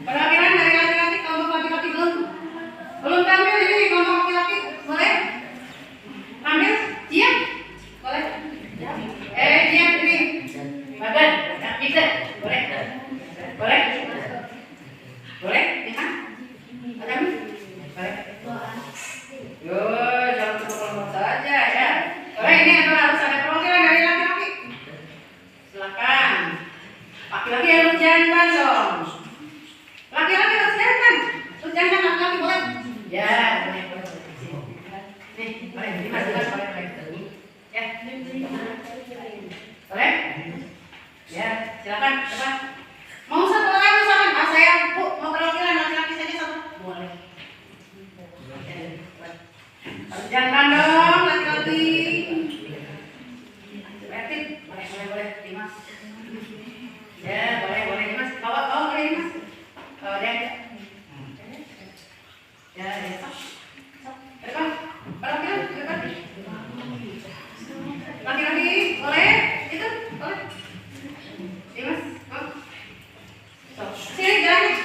Perwakilan dari laki-laki, kelompok laki-laki belum? Belum tampil ini kelompok laki-laki, boleh? Tampil? Siap? Boleh? Siap ini. Badan, kita, boleh? Boleh? Boleh? Lima? Badan? Boleh? Yo, jangan kelompok saja ya. Boleh, ini harus ada perwakilan dari laki-laki. Silakan. Laki-laki harus jantan dong. Laki-laki harus jantan. Terus jantan laki-laki boleh? Ya, boleh. Nih, boleh. Boleh. Ya. Boleh? Ya, silakan. Depan. Mau satu orang misalkan? Saya Bu mau perwakilan laki-laki saja satu. Boleh. Harus jantan dong laki-laki. Boleh, Dimas. Ya, boleh, Dimas. Bawa boleh, Dimas. Bawa deh. Ya, depan. Depan. Laki-laki, boleh? Itu, boleh. Dimas, mau? Sini jalannya.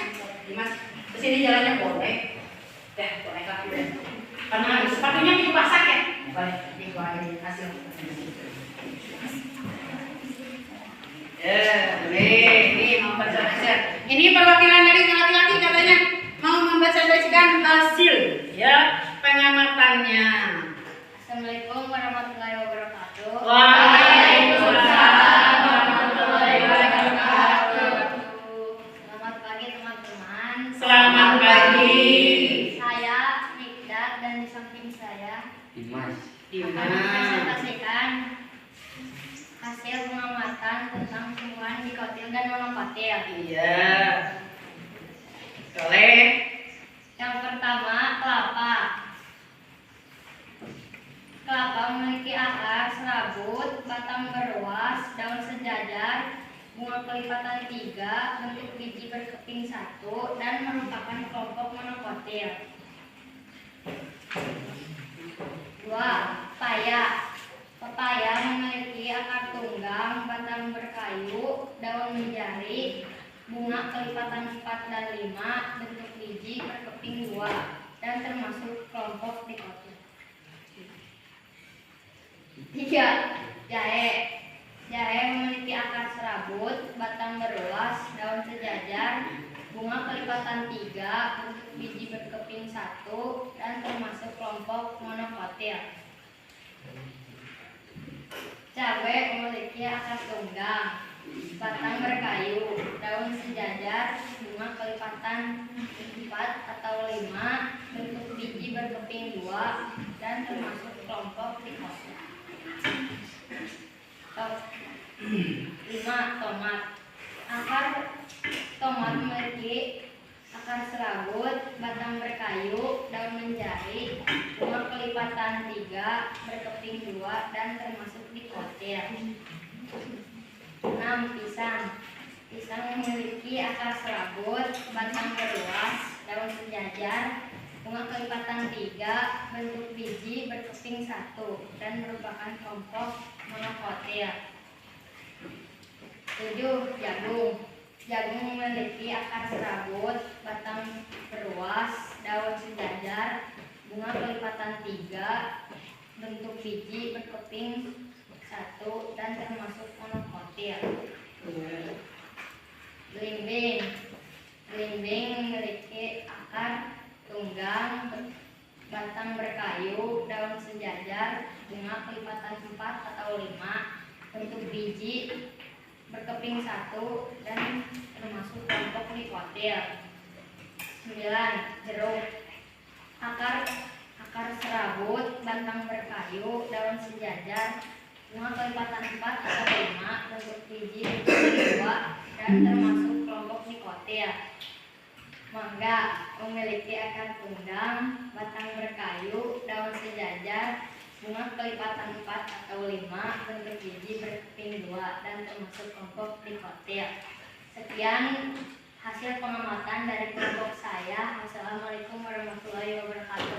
Dimas, kesini jalannya boleh. Dah, boleh kaki deh. Karena sepatunya itu basah ya. Boleh, ini gua ini hasil. Boleh. Ini mau baca hasil. Ini perwakilan dari laki-laki katanya mau membacakan hasil ya pengamatannya. Assalamualaikum warahmatullahi wabarakatuh. Waalaikumsalam warahmatullahi wabarakatuh. Selamat pagi teman-teman. Selamat pagi. Saya Mikdad dan di samping saya Dimas. akan mempresentasikan hasil pengamatan tentang tumbuhan dikotil dan monokotil. Iya. Boleh. Yang pertama, kelapa. Kelapa memiliki akar serabut, batang berluas, daun sejajar, bunga kelipatan 3, bentuk biji berkeping 1, dan merupakan kelompok monokotil. 2. Pepaya. Pepaya memiliki akar tunggang, batang berkayu, daun menjari, bunga kelipatan 4 dan 5, bentuk biji berkeping 2, dan termasuk kelompok dikotil. 3. Jahe. Jahe memiliki akar serabut, batang berluas, daun sejajar, bunga kelipatan 3, bentuk biji berkeping 1, dan termasuk kelompok monokotil. Cabai memiliki akar tunggang, batang berkayu, daun sejajar, bunga kelipatan 4 atau 5, bentuk biji berkeping 2, dan termasuk kelompok dikotil. 5. Tomat. Akar tomat memiliki akar serabut, batang berkayu, daun menjari, bunga kelipatan 3, berkeping 2, dan termasuk dikotil. 6. Pisang. Pisang memiliki akar serabut, batang berluas, daun sejajar, bunga kelipatan 3, bentuk biji berkeping 1, dan merupakan kelompok monokotil. 7. Jagung. Jagung memiliki akar serabut, batang berluas, daun sejajar, bunga kelipatan 3, bentuk biji berkeping 1, dan termasuk monokotil. Belimbing. Belimbing memiliki akar tunggang, batang berkayu, daun sejajar, bunga kelipatan 4 atau 5, bentuk biji berkeping 1, dan termasuk kelompok dikotil. 9. Jeruk. Akar serabut, batang berkayu, daun sejajar, bunga kelipatan 4 atau 5, bentuk biji berkeping 2, dan termasuk kelompok dikotil. Mangga memiliki akar tunggang, batang berkayu, daun sejajar, bunga kelipatan 4 atau 5, bentuk biji berkeping 2 dan termasuk kelompok dikotil. Sekian hasil pengamatan dari kelompok saya. Wassalamualaikum warahmatullahi wabarakatuh.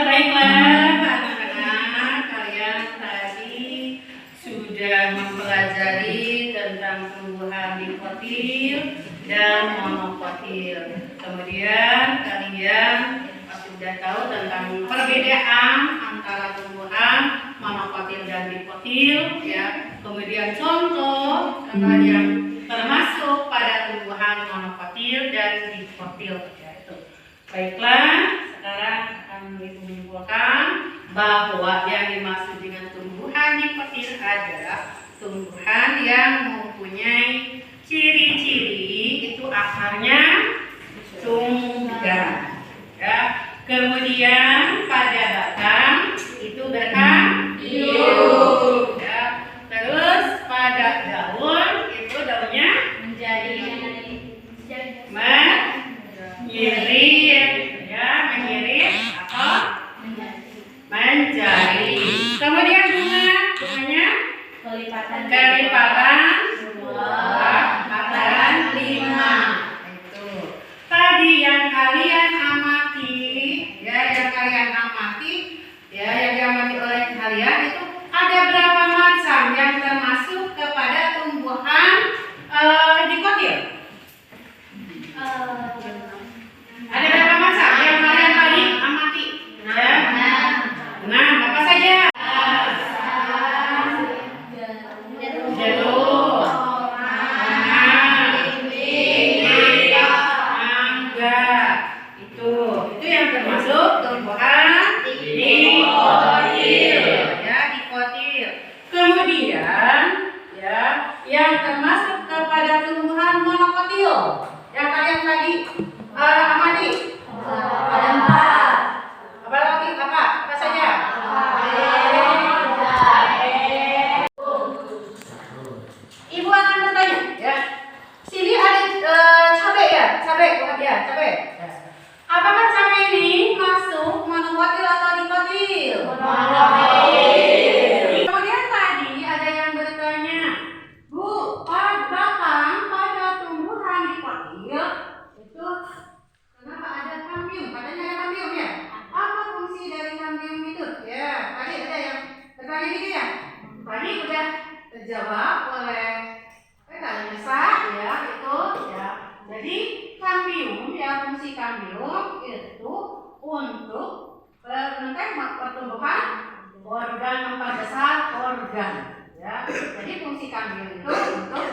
Baiklah anak-anak, kalian tadi sudah mempelajari tentang tumbuhan dikotil dan monokotil. Kemudian kalian sudah tahu tentang perbedaan antara tumbuhan monokotil dan dikotil, ya. Kemudian contoh yang termasuk pada tumbuhan monokotil dan dikotil, ya, itu. Baiklah, sekarang akan menyimpulkan bahwa yang dimaksud dengan tumbuhan dikotil adalah tumbuhan yang mempunyai ciri-ciri itu akarnya tunggal, ya. Kemudian pada batang itu berkambium, ya. Terus pada daun itu daunnya menyirit, ya, menyirit atau menjadi. Kemudian bunganya kelipatan 2, bakaran 5. Itu tadi yang kalian amati, ya, yang diamati oleh kalian itu ada berapa macam yang termasuk kepada tumbuhan dikotil? Ada berapa macam yang kalian tadi amati? Ya? Nah, apa saja? Jeruk, mangga, itu yang termasuk tumbuhan dikotil, ya, dikotil. Kemudian, ya, yang termasuk kepada tumbuhan monokotil yang kalian tadi amati. Ada 4. Apa saja? Ibu akan bertanya, ya. Sini ada cabai, ya, cabai. Apakah cabai ini masuk monokotil atau dikotil? Monokotil. Kemudian tadi ada yang bertanya, Bu, batang pada tumbuhan dikotil itu kenapa ada kambium? Katanya ada kambium, ya. Apa fungsi dari kambium itu? Ya, tadi ada yang bertanya gitu, ya. Tadi udah terjawab oleh kalian besar, ya, itu, ya. Jadi kambium, ya, fungsi kambium itu untuk pertumbuhan organ, memperbesar organ, ya. Jadi fungsi kambium itu untuk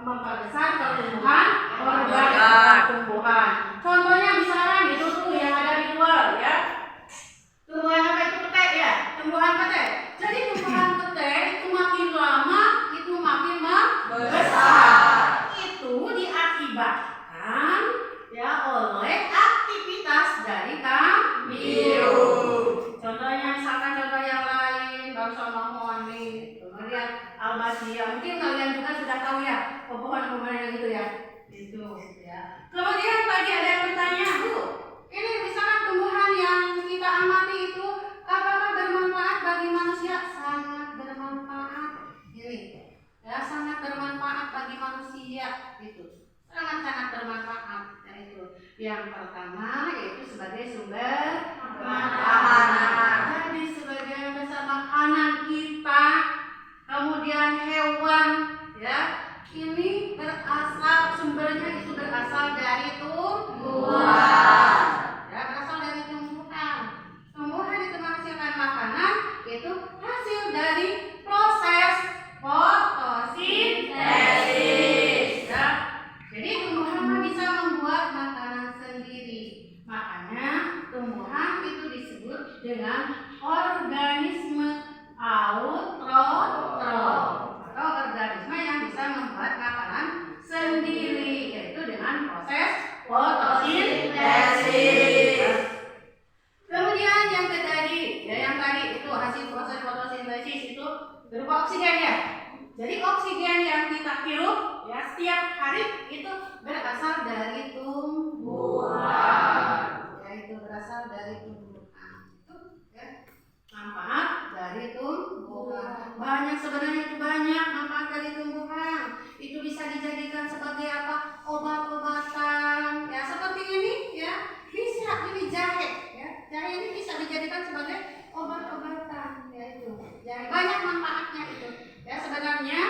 memperbesar pertumbuhan organ tumbuhan. Contohnya misalkan itu tuh yang ada di luar, ya. Tumbuhan apa itu? Pete, ya. Tumbuhan pete. Jadi tumbuhan pete itu makin lama itu makin membesar. Itu diakibatkan, ya, oleh aktivitas dari kambium. Contohnya misalkan contoh yang lain, bangsa mahoni, kemudian albasia. Mungkin kalian juga sudah tahu, ya, pohon-pohon yang itu, ya. Itu, ya. Kemudian tadi ada yang bertanya, Bu, ini misalkan tumbuhan yang kita amati itu apakah bermanfaat bagi manusia? Sangat bermanfaat. Ini, ya, sangat bermanfaat bagi manusia, gitu. Sangat-sangat bermanfaat, ya, itu. Yang pertama yaitu sebagai sumber makanan. Jadi sebagai dasar makanan kita, kemudian hewan, ya, ini berasal, sumbernya itu berasal dari tumbuhan, ya, berasal dari tumbuhan. Tumbuhan itu menghasilkan makanan itu hasil dari proses fotosintesis, ya. Jadi tumbuhan bisa membuat makanan sendiri. Makanya tumbuhan itu disebut dengan organisme autotrof atau organisme yang bisa membuat makanan sendiri, yaitu dengan proses fotosintesis. Kemudian yang tadi, ya, yang tadi itu hasil proses fotosintesis itu berupa oksigen, ya. Jadi oksigen yang kita hirup ya setiap hari itu berasal dari tumbuhan. Ya itu berasal dari tumbuhan. Itu ya manfaat dari tumbuhan. Banyak sebenarnya itu banyak manfaat dari tumbuhan. Itu bisa dijadikan sebagai apa? Obat-obatan. Ya seperti ini ya. Bisa ini jahe ya. Jahe ini bisa dijadikan sebagai obat-obatan ya itu. Jahe banyak manfaatnya itu. Ya sebenarnya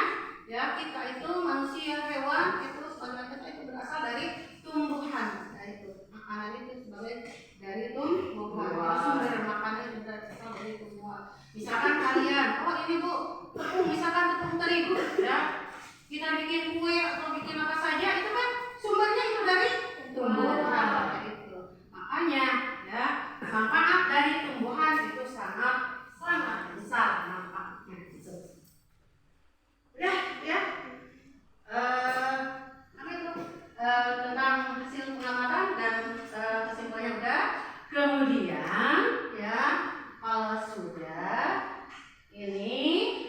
ya kita itu manusia hewan itu sebenarnya itu berasal dari tumbuhan. Ya itu makanan itu sebagai dari tumbuhan. Sumber makanan itu berasal dari tumbuhan. Misalkan kalian, oh ini bu, tepung misalkan tepung terigu ya. Kita bikin kue atau bikin apa saja itu kan sumbernya itu dari tumbuhan itu. Makanya ya manfaat dari tumbuhan itu sangat besar manfaatnya itu. Udah ya. Apa itu? Tentang hasil pengamatan dan kesimpulannya udah. Kemudian ya kalau sudah ini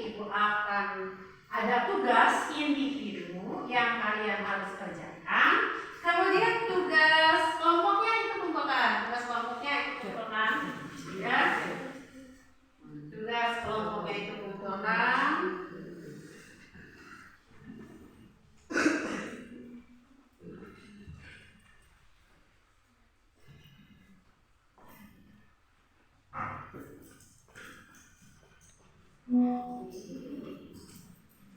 ibu akan ada tugas individu yang kalian harus kerjakan. Kemudian tugas kelompoknya itu kumpulkan. Tugas kelompoknya itu kumpulkan. Ya. Tugas kelompoknya itu kumpulkan.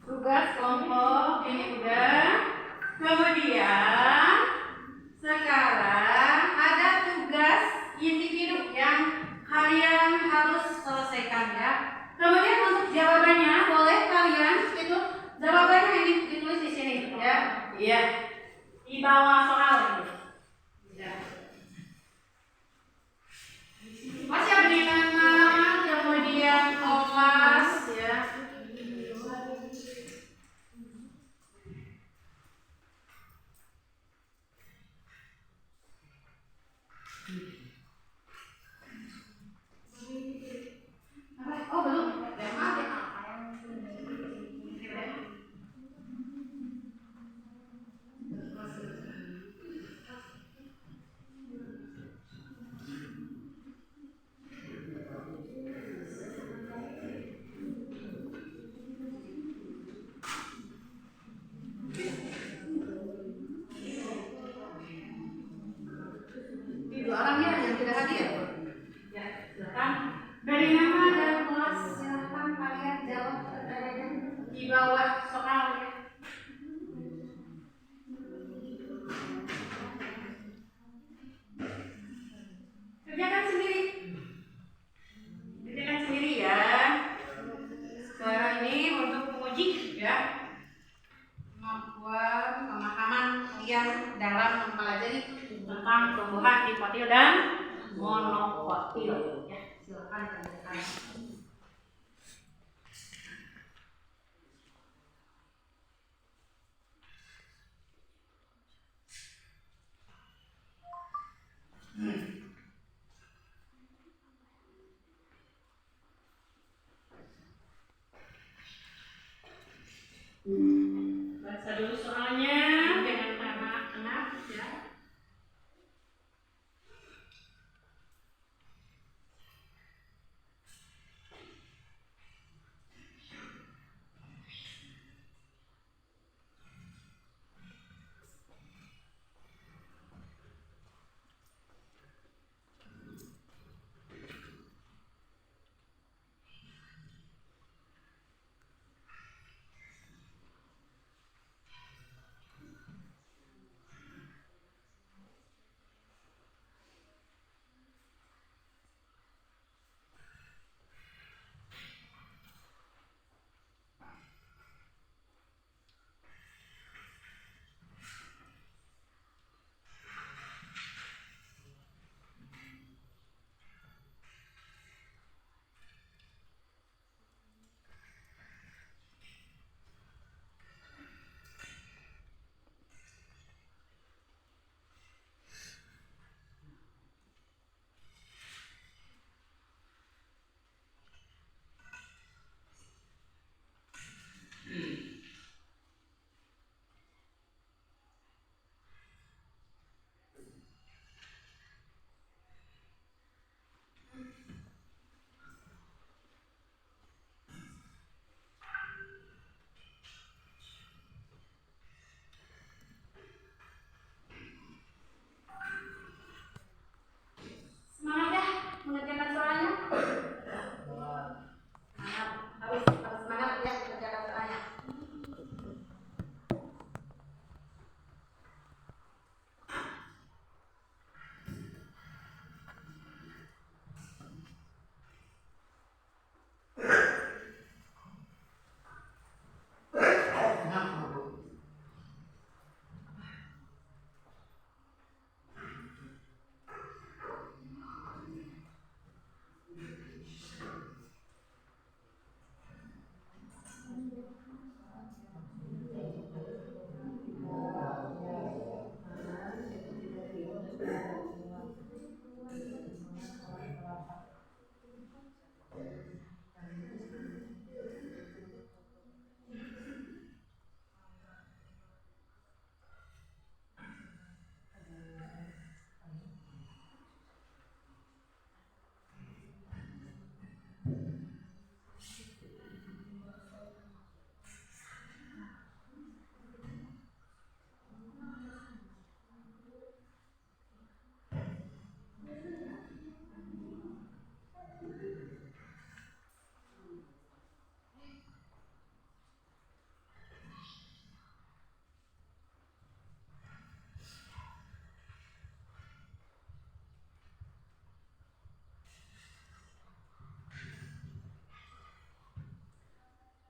Tugas kelompok ini udah. Kemudian sekarang ada tugas individu yang kalian harus selesaikan ya. Kemudian untuk jawabannya boleh kalian itu jawabannya ini ditulis di sini ya. Iya. Di bawah soal ini. Ya. Masih ada di nama, kemudian kelas ya. Oh belum. Dua orangnya yang tidak hadir. Ya, silakan. Dari nama dan kelas silakan kalian jawab pertanyaannya di bawah soalnya. Kerjakan sendiri. Kerjakan sendiri ya. Sekarang ini untuk menguji ya kemampuan pemahaman kalian dalam mempelajari tentang tumbuhan dikotil dan monokotil ya. Silakan kerjakan. Baca dulu soalnya dengan anak-anak ya.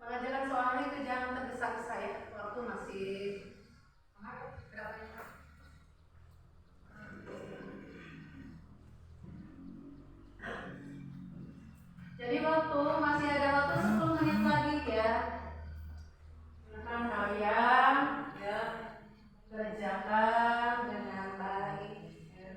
Mengajarkan soalnya itu jangan tergesa-gesa ya, waktu masih berapa ya? Jadi waktu masih ada waktu 10 menit lagi ya. Silakan kalian ya kerjakan dengan baik. Ya.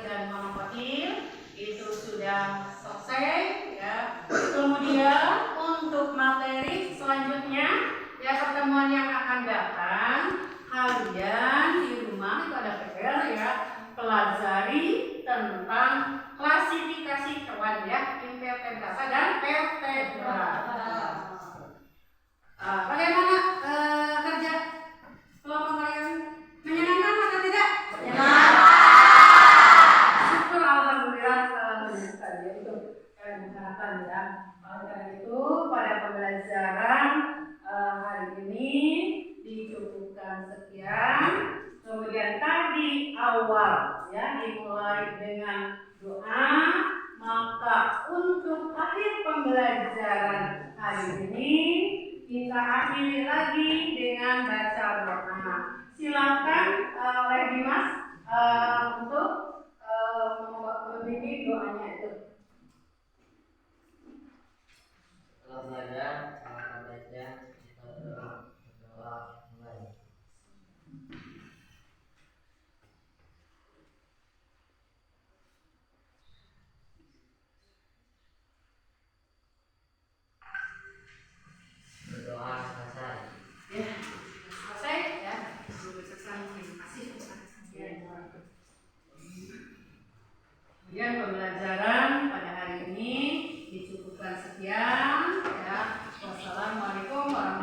dan monokotil itu sudah selesai ya. Kemudian untuk materi selanjutnya ya, pertemuan yang akan datang kalian di rumah itu ada PR ya, pelajari tentang klasifikasi kewan ya, invertebrata dan vertebrata. Bagaimana kerja kelompok kalian? Menyenangkan atau tidak? Syukur alhamdulillah kalau itu menyenangkan ya. Oleh karena itu pada pembelajaran hari ini dicukupkan sekian. Kemudian tadi awal ya dimulai dengan doa, maka untuk akhir pembelajaran hari ini kita akhiri lagi dengan baca doa. Silakan oleh Dimas untuk membimbing doanya itu. Setelah belajar, salam baca, kita berdoa mulai. Berdoa selesai. Ya, selesai ya. Terima kasih. Kemudian pembelajaran pada hari ini dicukupkan sekian ya. Wassalamualaikum warahmatullahi wabarakatuh.